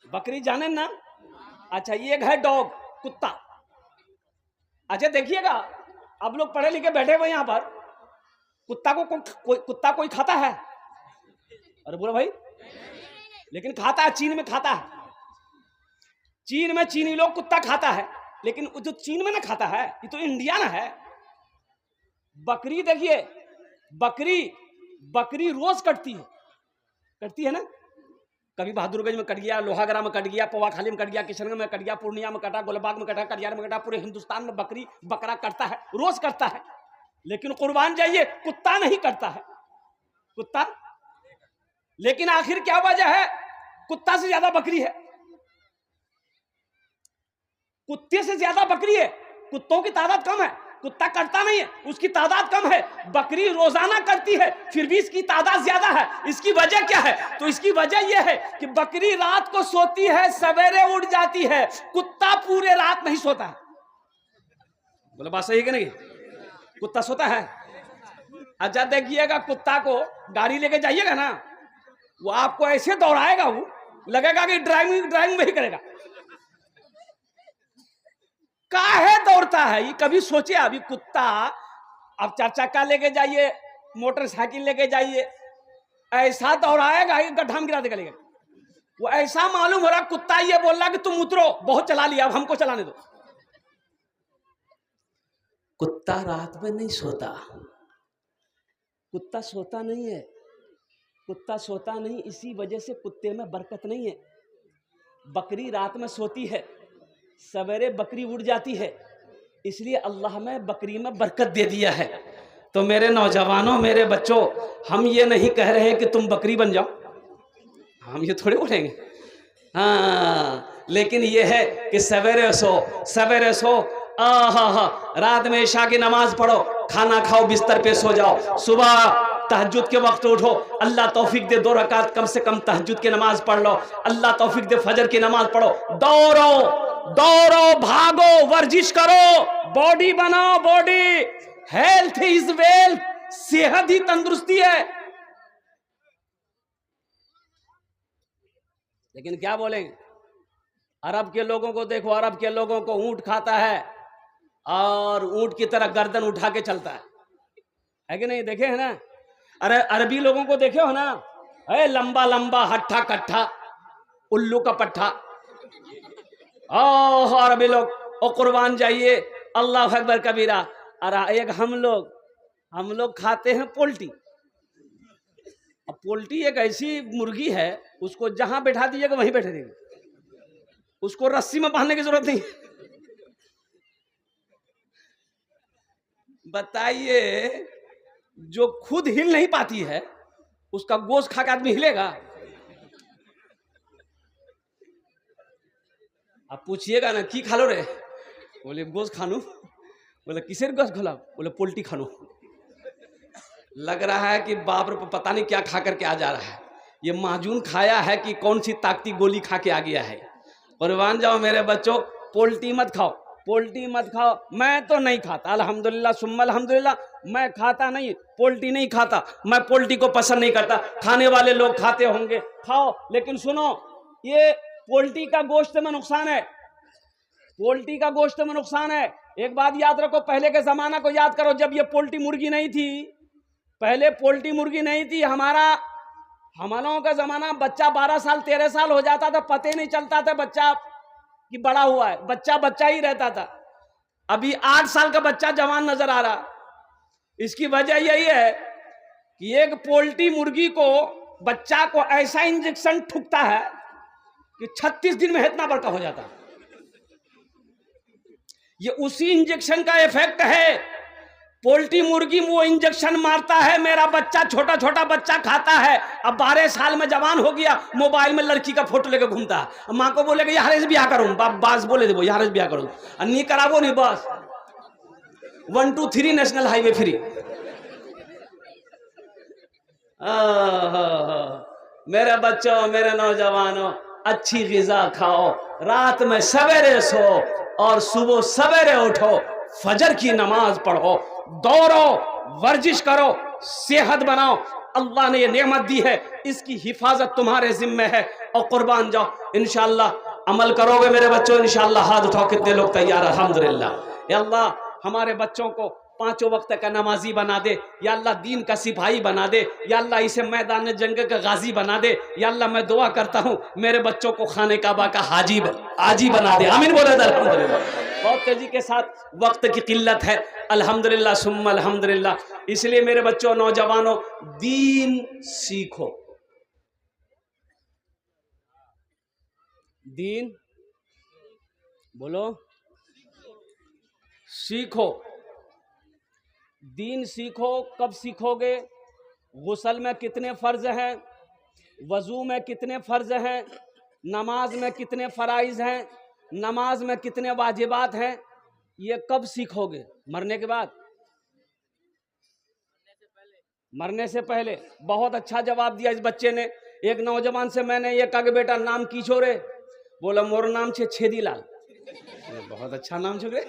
बकरी जाने ना। अच्छा, ये एक है डॉग, कुत्ता। अच्छा देखिएगा, अब लोग पढ़े लिखे बैठे हुए यहाँ पर, कुत्ता को कुत्ता कोई खाता है? अरे बोलो भाई, लेकिन खाता है, चीन में खाता है। चीन में चीनी लोग कुत्ता खाता है, लेकिन जो चीन में ना खाता है, ये तो इंडिया ना है। बकरी देखिए, बकरी रोज कटती है ना। कभी बहादुरगंज में कट गया, लोहागड़ा में कट गया, पवाखाली में कट गया, किशनगंज में कट गया, पूर्णिया में कटा, गोलबाग में कटा, कटिहार में कटा। पूरे हिंदुस्तान में बकरा कटता है, रोज कटता है। लेकिन कुर्बान जाइए, कुत्ता नहीं कटता है, कुत्ता। लेकिन आखिर क्या वजह है? कुत्ता से ज्यादा बकरी है, कुत्ते से ज्यादा बकरी है। कुत्तों की तादाद कम है, कुत्ता कटता नहीं है, उसकी तादाद कम है। बकरी रोजाना करती है, फिर भी इसकी तादाद ज्यादा है। इसकी वजह क्या है? तो इसकी वजह यह है कि बकरी रात को सोती है, सवेरे उठ जाती है। कुत्ता पूरे रात नहीं सोता है। बोले बात सही है कि नहीं? कुत्ता सोता है। अच्छा देखिएगा, कुत्ता को गाड़ी लेके जाइएगा ना, वो आपको ऐसे दौड़ाएगा, वो लगेगा कि ड्राइविंग वही करेगा। काहे दौड़ता है ये कभी सोचे? अभी कुत्ता, अब 4 चक्का लेके जाइए, मोटरसाइकिल लेके जाइए, ऐसा दौड़ाएगा कि गड्ढा में गिरा देगा। लेगा वो ऐसा मालूम हो रहा, कुत्ता ये बोल रहा कि तुम उतरो, बहुत चला लिया, अब हमको चलाने दो। कुत्ता रात में नहीं सोता, कुत्ता सोता नहीं है, कुत्ता सोता नहीं। इसी वजह से कुत्ते में बरकत नहीं है। बकरी रात में सोती है, सवेरे बकरी उड़ जाती है, इसलिए अल्लाह में बकरी में बरकत दे दिया है। तो मेरे नौजवानों, मेरे बच्चों, हम ये नहीं कह रहे हैं कि तुम बकरी बन जाओ, हम ये थोड़े बोलेंगे। हाँ, लेकिन ये है कि सवेरे सो, रात में इशा की नमाज पढ़ो, खाना खाओ, बिस्तर पे सो जाओ, सुबह तहज्जुद के वक्त उठो, अल्लाह तौफीक दे 2 रकात कम से कम तहज्जुद की नमाज पढ़ लो, अल्लाह तौफीक दे फजर की नमाज पढ़ो, दौड़ो, भागो, वर्जिश करो, बॉडी बनाओ, बॉडी। हेल्थ इज वेल्थ, सेहत ही तंदुरुस्ती है। लेकिन क्या बोलेंगे? अरब के लोगों को देखो, अरब के लोगों को ऊंट खाता है और ऊंट की तरह गर्दन उठा के चलता है कि नहीं? देखे है ना? अरे अरबी लोगों को देखे हो ना, लंबा लंबा हट्ठा कट्ठा, उल्लू का पट्ठा। अरबी लोग, ओ कुर्बान जाइए, अल्लाह अकबर कबीरा। अरे एक हम लोग खाते हैं पोल्ट्री। अब पोल्ट्री एक ऐसी मुर्गी है, उसको जहां बैठा दीजिएगा वहीं बैठे रहेगी, उसको रस्सी में बांधने की जरूरत नहीं। बताइए, जो खुद हिल नहीं पाती है, उसका गोश्त खा के आदमी हिलेगा? आप पूछिएगा ना, की खा लो रे? बोले गोश्त खानू। बोले किसे गोश्त खिलाओ? बोले पोल्ट्री खानू। लग रहा है कि बाप रे, पता नहीं क्या खा करके आ जा रहा है। ये माजून खाया है कि कौन सी ताकती गोली खा के आ गया है। कुर्बान जाओ मेरे बच्चों, पोल्ट्री मत खाओ, पोल्ट्री मत खाओ। मैं तो नहीं खाता, अल्हम्दुलिल्लाह सुम्मा अल्हम्दुलिल्लाह, मैं खाता नहीं, पोल्ट्री नहीं खाता। मैं पोल्ट्री को पसंद नहीं करता। खाने वाले लोग खाते होंगे, खाओ, लेकिन सुनो, ये पोल्ट्री का गोश्त में नुकसान है, पोल्ट्री का गोश्त में नुकसान है। एक बात याद रखो, पहले के जमाना को याद करो, जब ये पोल्ट्री मुर्गी नहीं थी, पहले पोल्ट्री मुर्गी नहीं थी, हम लोगों का जमाना, बच्चा 12 साल 13 साल हो जाता था, पता ही नहीं चलता था बच्चा कि बड़ा हुआ है, बच्चा ही रहता था। अभी 8 साल का बच्चा जवान नजर आ रहा। इसकी वजह यही है कि एक पोल्ट्री मुर्गी को, बच्चा को ऐसा इंजेक्शन ठुकता है कि 36 दिन में इतना बड़का हो जाता है। ये उसी इंजेक्शन का इफेक्ट है। पोल्ट्री मुर्गी वो इंजेक्शन मारता है, मेरा बच्चा, छोटा छोटा बच्चा खाता है। अब 12 साल में जवान हो गया, मोबाइल में लड़की का फोटो लेके घूमता है। माँ को बोलेगा यार से ब्याह करूं, बास बोले दे यार से ब्याह करूं, नहीं कराबो नहीं, बस 1 2 3 नेशनल हाईवे फ्री। मेरे बच्चों, मेरे नौजवानों, अच्छी ग़िज़ा खाओ, रात में सवेरे सो और सुबह सवेरे उठो, फजर की नमाज पढ़ो, दौड़ो, वर्जिश करो, सेहत बनाओ, अल्लाह ने ये नेमत दी है, इसकी हिफाजत तुम्हारे जिम्मे है। और कुर्बान जाओ, इंशाअल्लाह अमल करोगे मेरे बच्चों, इंशाअल्लाह। हाथ उठाओ, कितने लोग तैयार? अल्हम्दुलिल्लाह। या अल्लाह हमारे बच्चों को पांचों वक्त का नमाजी बना दे, या अल्लाह दीन का सिपाही बना दे, या अल्लाह इसे मैदान जंग का गाजी बना दे। या अल्लाह मैं दुआ करता हूँ मेरे बच्चों को खाने काबा का हाजी बना दे। आमीन बोले अल्हम्दुलिल्लाह। बहुत तेजी के साथ, वक्त की किल्लत है, अल्हम्दुलिल्लाह सुम्मा अल्हम्दुलिल्लाह। इसलिए मेरे बच्चों, नौजवानों, दीन सीखो। दीन बोलो, सीखो। दीन सीखो। कब सीखोगे? गुस्ल में कितने फ़र्ज हैं, वज़ू में कितने फ़र्ज हैं, नमाज में कितने फ़राइज़ हैं, नमाज में कितने वाजिबात हैं, ये कब सीखोगे? मरने के बाद? मरने से पहले। बहुत अच्छा जवाब दिया इस बच्चे ने। एक नौजवान से मैंने ये कहा कि बेटा नाम की छोरे? बोला मोर नाम छे छेदीलाल। बहुत अच्छा नाम छोरे,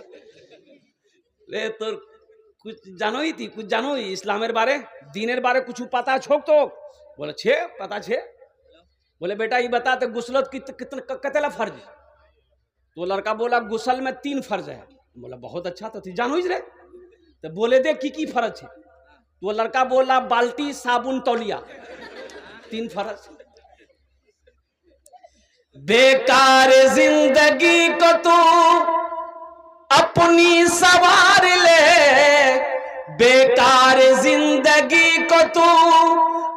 ले तो कुछ जानो ही थी, कुछ जानो ही इस्लामेर बारे, दीनेर बारे कुछ पता छोक तो? बोला छे पता छे। बोले बेटा ये बता तो गुस्लत कितना फर्ज? तो लड़का बोला गुस्ल में 3 फर्ज है। बोला बहुत अच्छा, तो जानो ही रे। तो बोले दे की फर्ज है? तो लड़का बोला बाल्टी, साबुन, तौलिया, 3 फर्ज। बेकार जिंदगी को तू अपनी सवार ले, बेकार जिंदगी को तू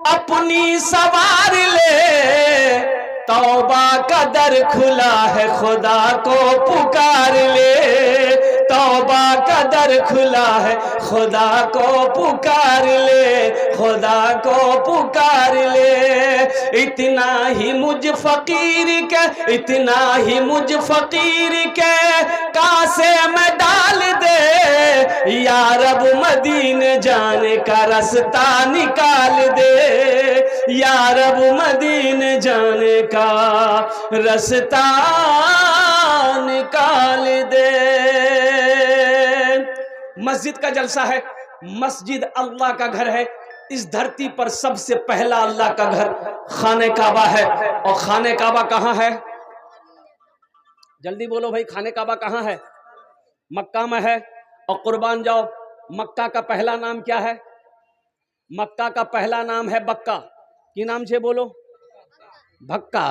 अपनी सवार ले, तौबा का दर खुला है खुदा को पुकार ले, तौबा का दर खुला है खुदा को पुकार ले, खुदा को पुकार ले। इतना ही मुझ फकीर के, इतना ही मुझ फकीर के कासे में डाल दे, या रब मदीने जाने का रास्ता निकाल दे, या रब मदीने जाने का रास्ता निकाल दे। मस्जिद का जलसा है। मस्जिद अल्लाह का घर है। इस धरती पर सबसे पहला अल्लाह का घर खाने काबा है। और खाने काबा कहाँ है? जल्दी बोलो भाई, खाने काबा कहाँ है? मक्का में है। और कुर्बान जाओ, मक्का का पहला नाम क्या है? मक्का का पहला नाम है बक्का। की नाम से बोलो? भक्का।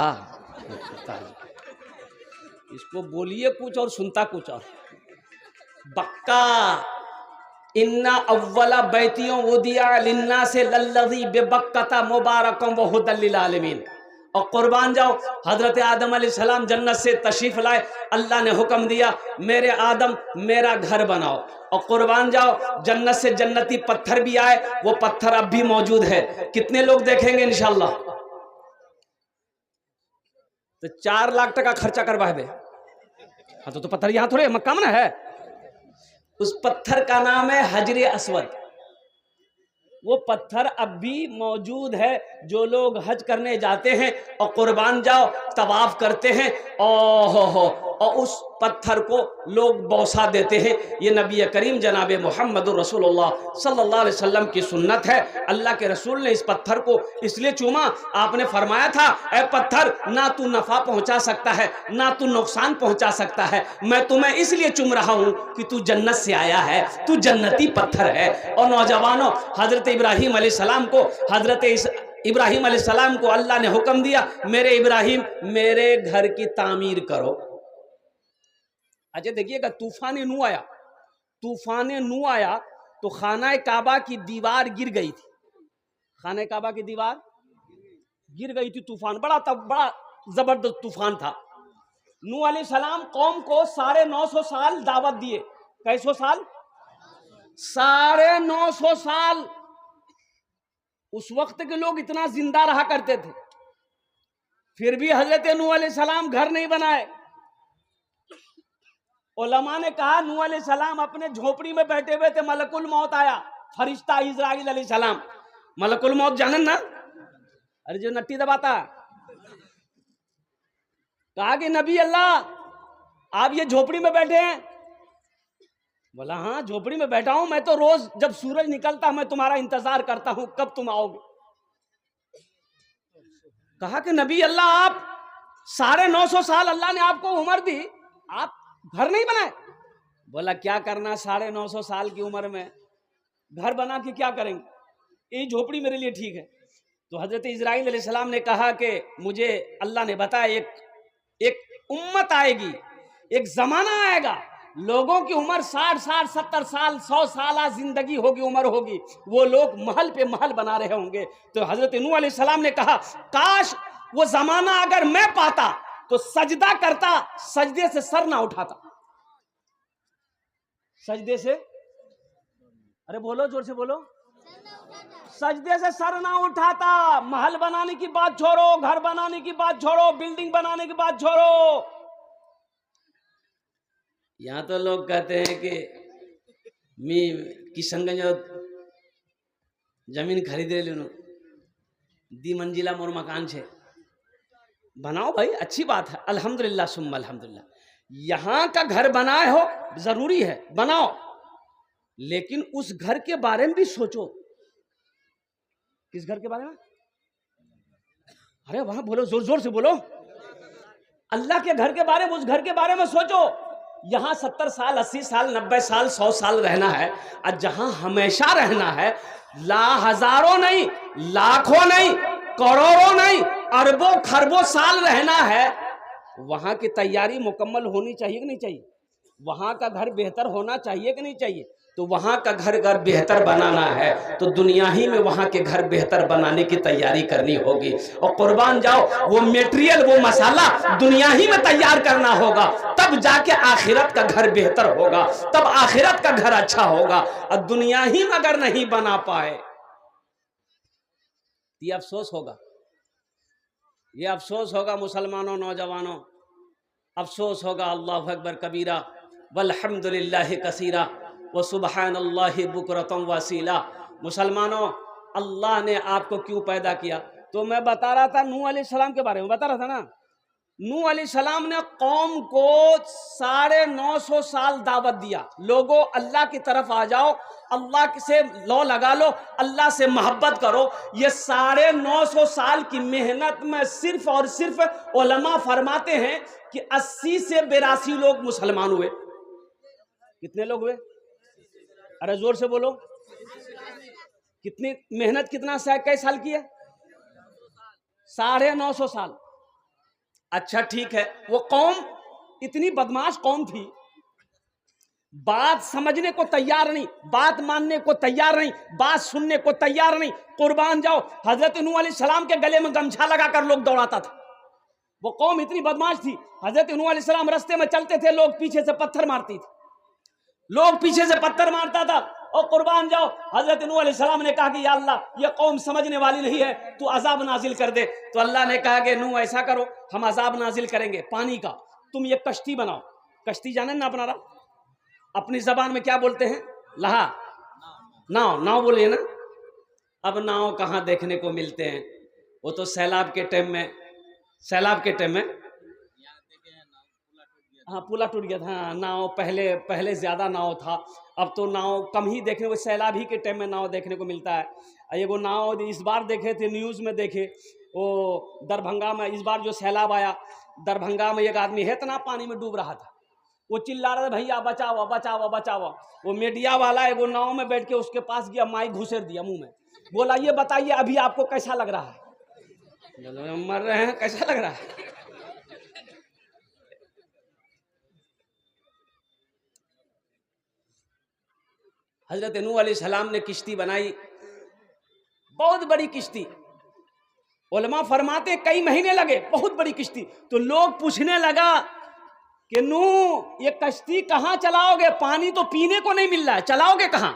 इसको बोलिए कुछ और सुनता कुछ और। बक्का। इन्ना अव्वला बैतियों वुदिया लिन्ना से लल्लज़ी बेबक्कता मुबारकम व हुदल लिल आलमीन। और कुर्बान जाओ, हजरत आदम अलैहिस्सलाम जन्नत से तशरीफ लाए, अल्लाह ने हुक्म दिया मेरे आदम मेरा घर बनाओ। और कुर्बान जाओ, जन्नत से जन्नती पत्थर भी आए, वो पत्थर अब भी मौजूद है। कितने लोग देखेंगे इंशाअल्लाह? तो 4 लाख टका खर्चा करवाए बे। हाँ तो पत्थर यहाँ थोड़े मक्का में है। उस पत्थर का नाम है हजरे अस्वद। वो पत्थर अब भी मौजूद है। जो लोग हज करने जाते हैं और कुर्बान जाओ तवाफ करते हैं, ओहो, और उस पत्थर को लोग बौसा देते हैं। ये नबी करीम जनाब मोहम्मद रसूलुल्लाह सल्लल्लाहु अलैहि वसल्लम की सुन्नत है। अल्लाह के रसूल ने इस पत्थर को इसलिए चूमा, आपने फरमाया था ए पत्थर, ना तू नफा पहुंचा सकता है ना तू नुकसान पहुंचा सकता है, मैं तुम्हें इसलिए चूम रहा हूं कि तू जन्नत से आया है, तू जन्नती पत्थर है। और नौजवानों, हजरत इब्राहिम अलैहिस्सलाम को, इब्राहिम अलैहिस्सलाम को अल्लाह ने हुक्म दिया मेरे इब्राहिम मेरे घर की तामीर करो। अच्छा देखिएगा, तूफान नू आया, तूफान नू आया तो खाना काबा की दीवार गिर गई थी। खाना काबा की दीवार गिर गई थी। तूफान बड़ा जबरदस्त तूफान था। नूह अलैहिस्सलाम कौम को 950 साल दावत दिए। कैसो साल? 950 साल। उस वक्त के लोग इतना जिंदा रहा करते थे, फिर भी हजरत नूह अलैहिस्सलाम घर नहीं बनाए। उलमा ने कहा नूह अलैहिस्सलाम अपने झोपड़ी में बैठे हुए थे, मलकुल मौत आया, फरिश्ता इजराइल अलैहिस्सलाम। मलकुल मौत जानन ना? अरे जो नट्टी दबाता। कहा कि नबी अल्लाह आप ये झोपड़ी में बैठे हैं? बोला हाँ झोपड़ी में बैठा हूं, मैं तो रोज जब सूरज निकलता मैं तुम्हारा इंतजार करता हूं कब तुम आओगे। कहा कि नबी अल्लाह, आप 950 साल अल्लाह ने आपको उम्र दी, आप घर नहीं बनाए? बोला क्या करना 950 साल की उम्र में घर बना के क्या करेंगे, यही झोपड़ी मेरे लिए ठीक है। तो हजरत इजराइल अलैहिस्सलाम ने कहा कि मुझे अल्लाह ने बताया एक उम्मत आएगी, एक जमाना आएगा, लोगों की उम्र 60, 70 साल, 100 साल जिंदगी होगी, उम्र होगी, वो लोग महल पे महल बना रहे होंगे। तो हजरत नूह अलैहिस्सलाम ने कहा काश वो जमाना अगर मैं पाता तो सजदा करता, सजदे से सर ना उठाता, सजदे से, अरे बोलो जोर से बोलो, सजदे से सर ना उठाता। महल बनाने की बात छोड़ो, घर बनाने की बात छोड़ो, बिल्डिंग बनाने की बात छोड़ो। यहां तो लोग कहते हैं कि मी किशनगंज जमीन खरीदे लेनो, 2 मंजिला मोर मकान छे, बनाओ भाई, अच्छी बात है, अल्हम्दुलिल्लाह सुम्मा अल्हम्दुलिल्लाह। यहां का घर बनाए हो जरूरी है, बनाओ, लेकिन उस घर के बारे में भी सोचो। किस घर के बारे में? अरे वहां बोलो, जोर जोर से बोलो, अल्लाह के घर के बारे में, उस घर के बारे में सोचो। यहां 70 साल, 80 साल, 90 साल, 100 साल रहना है, और जहां हमेशा रहना है, हजारों नहीं, लाखों नहीं, करोड़ों नहीं, अरबों खरबों साल रहना है, वहां की तैयारी मुकम्मल होनी चाहिए कि नहीं चाहिए? वहां का घर बेहतर होना चाहिए कि नहीं चाहिए? तो वहां का घर बेहतर बनाना है तो दुनिया ही में वहां के घर बेहतर बनाने की तैयारी करनी होगी। और कुर्बान जाओ, वो मटेरियल, वो मसाला दुनिया ही में तैयार करना होगा, तब जाके आखिरत का घर बेहतर होगा, तब आखिरत का घर अच्छा होगा। और दुनिया ही में अगर नहीं बना पाए, ये अफसोस होगा, ये अफसोस होगा मुसलमानों, नौजवानों, अफसोस होगा। अल्लाहु अकबर कबीरा वल्हम्दुलिल्लाहि कसीरा व सुबहानल्लाहि बुकरतम वसीला। मुसलमानों, अल्लाह ने आपको क्यों पैदा किया? तो मैं बता रहा था नूह अलैहिस्सलाम के बारे में, बता रहा था ना। नूह अलैहिस्सलाम ने कौम को 950 साल दावत दिया, लोगों अल्लाह की तरफ आ जाओ, अल्लाह से लो लगा लो, अल्लाह से मोहब्बत करो। ये 950 साल की मेहनत में सिर्फ और सिर्फ उलमा फरमाते हैं कि 80 से 82 लोग मुसलमान हुए। कितने लोग हुए? अरे जोर से बोलो, कितनी मेहनत, कितना कई साल की है? 950 साल। अच्छा ठीक है, वो कौम इतनी बदमाश कौम थी, बात समझने को तैयार नहीं, बात मानने को तैयार नहीं, बात सुनने को तैयार नहीं। कुर्बान जाओ, हजरत नूह अलैहिस्सलाम के गले में गमछा लगाकर लोग दौड़ाता था। वो कौम इतनी बदमाश थी, हजरत नूह अलैहिस्सलाम रास्ते में चलते थे, लोग पीछे से पत्थर मारती थी, लोग पीछे से पत्थर मारता था। और कुर्बान जाओ, हजरत नूह अलैहिस्सलाम ने कहा कि या अल्लाह, ये कौम समझने वाली नहीं है, तू अजाब नाजिल कर दे। तो अल्लाह ने कहा कि नूह ऐसा करो, हम अजाब नाजिल करेंगे पानी का, तुम ये कश्ती बनाओ। कश्ती जाने ना अपना रहा, अपनी जबान में क्या बोलते हैं? लहा, नाव, नाव बोलिए ना। अब नाव कहाँ देखने को मिलते हैं? वो तो सैलाब के टाइम में, सैलाब के टाइम में, हाँ पुला टूट गया था। हाँ, नाव पहले ज्यादा नाव था, अब तो नाव कम ही देखने को, सैलाब ही के टाइम में नाव देखने को मिलता है। ये वो नाव इस बार देखे थे, न्यूज़ में देखे, वो दरभंगा में इस बार जो सैलाब आया, दरभंगा में एक आदमी है इतना पानी में डूब रहा था, वो चिल्ला रहा था भैया बचाओ बचाओ बचाओ। वो मीडिया वाला है, वो नाव में बैठ के उसके पास गया, माइक घुसेर दिया मुंह में, बोला ये बताइए अभी आपको कैसा लग रहा है? मर रहे हैं, कैसा लग रहा है? हजरत नूह अलैहिस्सलाम ने किश्ती बनाई, बहुत बड़ी किश्ती, उलमा फरमाते कई महीने लगे, बहुत बड़ी किश्ती। तो लोग पूछने लगा कि नूह ये कश्ती कहाँ चलाओगे, पानी तो पीने को नहीं मिल रहा है, चलाओगे कहाँ?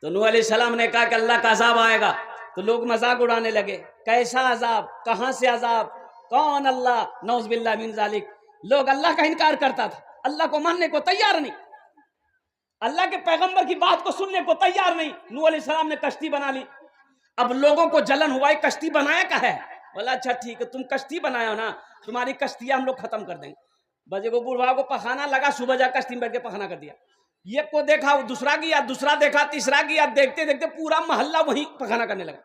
तो नूह अलैहिस्सलाम ने कहा कि अल्लाह का अजाब आएगा। तो लोग मजाक उड़ाने लगे, कैसा अजाब, कहाँ से अजाब, कौन अल्लाह, नौज़ बिल्लाह मिन ज़ालिक। लोग अल्लाह का इनकार करता था, अल्लाह को मानने को तैयार नहीं, अल्लाह के पैगंबर की बात को सुनने को तैयार नहीं। नूह अलैहिस्सलाम ने कश्ती बना ली। अब लोगों को जलन हुआ, कश्ती बनाया का है? बोला अच्छा ठीक है, तुम कश्ती बनाया ना, तुम्हारी कश्तियां हम लोग खत्म कर देंगे। बजे को बुढ़वा को पखाना लगा, सुबह जा कश्ती में बैठ के पखाना कर दिया। ये को देखा, दूसरा गया, दूसरा देखा, तीसरा गया, देखते देखते पूरा मोहल्ला वहीं पखाना करने लगा,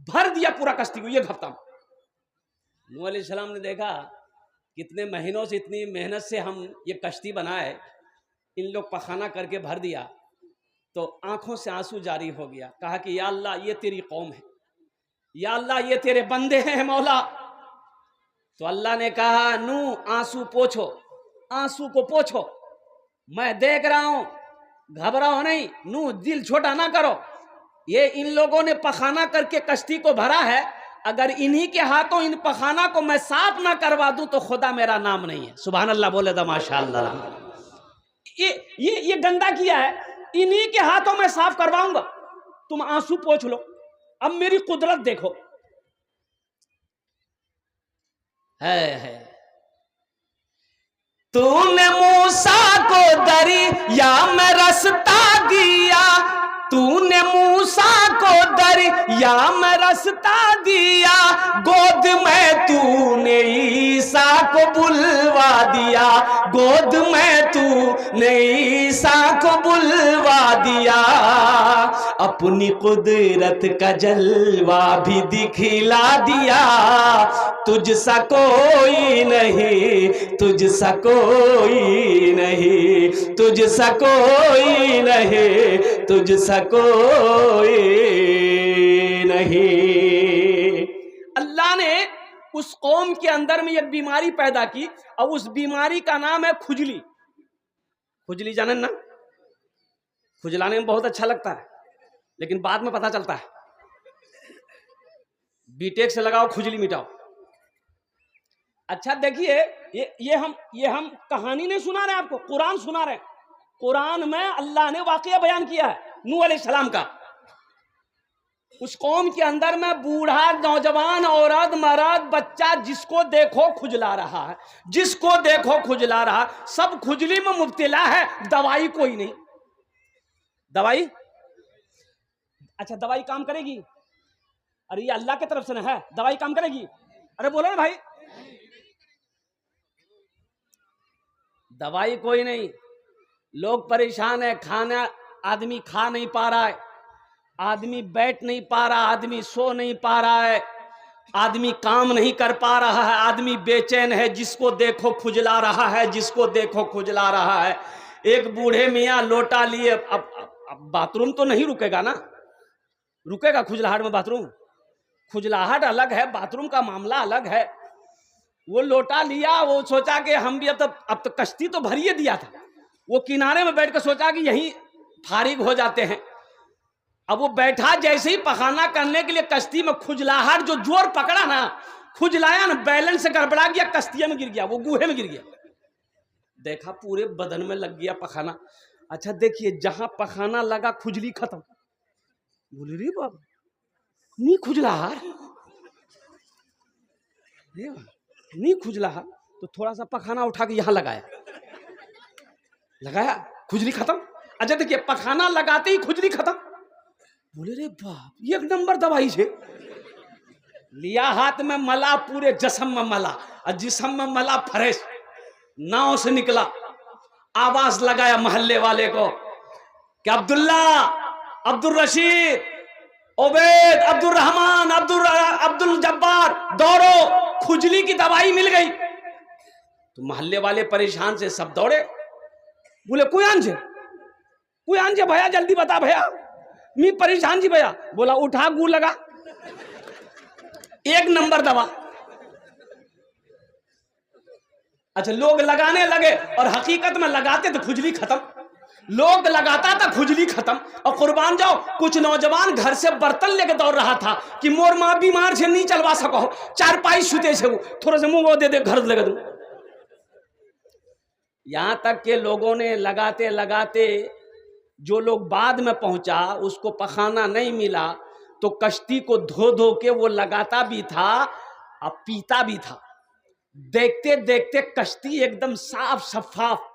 भर दिया पूरा कश्ती को एक हफ्ता में। नूह अलैहिस्सलाम ने देखा कितने महीनों से, इतनी मेहनत से हम ये कश्ती बनाए, इन लोग पखाना करके भर दिया, तो आंखों से आंसू जारी हो गया। कहा कि या अल्लाह ये तेरी कौम है, या अल्लाह ये तेरे बंदे हैं मौला। तो अल्लाह ने कहा नूह आंसू पोछो, आंसू को पोछो, मैं देख रहा हूं, घबराओ नहीं। नूह दिल छोटा ना करो, ये इन लोगों ने पखाना करके कश्ती को भरा है, अगर इन्हीं के हाथों इन पखाना को मैं साफ ना करवा दूं तो खुदा मेरा नाम नहीं है। सुभान अल्लाह बोले तो माशाअल्लाह। ये गंदा किया है, इन्हीं के हाथों में साफ करवाऊंगा, तुम आंसू पोंछ लो, अब मेरी कुदरत देखो। है तूने मूसा को दरिया में रास्ता दिया, तूने मूसा को दरिया में रास्ता दिया, गोद में तूने ईसा को बुलवा दिया, गोद में तूने ईसा को बुलवा दिया, अपनी कुदरत का जलवा भी दिखला दिया, तुझसा कोई नहीं, तुझसा कोई नहीं, तुझसा कोई नहीं, तुझसा कोई नहीं। अल्लाह ने उस कौम के अंदर में एक बीमारी पैदा की, और उस बीमारी का नाम है खुजली। खुजली जाने ना, खुजलाने में बहुत अच्छा लगता है, लेकिन बाद में पता चलता है। बीटेक से लगाओ खुजली मिटाओ। अच्छा देखिए, ये हम कहानी नहीं सुना रहे आपको, कुरान सुना रहे। कुरान में अल्लाह ने वाकया बयान किया है नूह अलैहिस्सलाम का। उस कौम के अंदर में बूढ़ा, नौजवान, औरत, मर्द, बच्चा, जिसको देखो खुजला रहा है, जिसको देखो खुजला रहा, सब खुजली में मुब्तला है, दवाई कोई नहीं। दवाई, अच्छा दवाई काम करेगी? अरे ये अल्लाह की तरफ से ना है, दवाई काम करेगी? अरे बोलो ना भाई, दवाई कोई नहीं। लोग परेशान है, खाना आदमी खा नहीं पा रहा है, आदमी बैठ नहीं पा रहा, आदमी सो नहीं पा रहा है, आदमी काम नहीं कर पा रहा है, आदमी बेचैन है, जिसको देखो खुजला रहा है, जिसको देखो खुजला रहा है। एक बूढ़े मियाँ लोटा लिए, अब बाथरूम तो नहीं रुकेगा ना, रुकेगा खुजलाहट में बाथरूम? खुजलाहट अलग है, बाथरूम का मामला अलग है। वो लोटा लिया, वो सोचा कि हम भी अब तो कश्ती तो भरिए दिया था, वो किनारे में बैठ कर सोचा कि यहीं फारिग हो जाते हैं। अब वो बैठा, जैसे ही पखाना करने के लिए कश्ती में खुजलाहट जो जोर पकड़ा ना, खुजलाया ना, बैलेंस से गड़बड़ा गया, कश्तिया में गिर गया, वो गुहे में गिर गया। देखा पूरे बदन में लग गया पखाना। अच्छा देखिए, जहां पखाना लगा खुजली खत्म। बोले रे बाबा, नहीं खुजलाहट, नहीं खुजलाहट, तो थोड़ा सा पखाना उठा के यहां लगाया, लगाया, खुजली खत्म। अच्छा देखिए, पखाना लगाते ही खुजली खत्म। बोले रे बाप, ये एक नंबर दवाई है। लिया हाथ में, मला, पूरे जिस्म में मला, और जिस्म में मला फ्रेश, नाव से निकला, आवाज लगाया मोहल्ले वाले को कि अब्दुल्ला, अब्दुल रशीद, ओबेद, अब्दुल रहमान, अब्दुल जब्बार, दौड़ो, खुजली की दवाई मिल गई। तो मोहल्ले वाले परेशान से सब दौड़े। बोले कोई आंजे भैया, जल्दी बता भैया, मैं परेशान जी भैया। बोला उठा, गू लगा, एक नंबर दवा। अच्छा, लोग लगाने लगे, और हकीकत में लगाते तो खुजली खत्म। लोग लगाता था, खुजली खत्म। और कुर्बान जाओ, कुछ नौजवान घर से बर्तन लेके दौड़ रहा था कि मोर माँ बीमार से नहीं चलवा सको, चारपाई सुते से, वो थोड़ा से मुंह दे घर लगा दूं। यहां तक के लोगों ने लगाते लगाते, जो लोग बाद में पहुंचा उसको पखाना नहीं मिला, तो कश्ती को धो धो के वो लगाता भी था और पीता भी था। देखते देखते कश्ती एकदम साफ शफाफ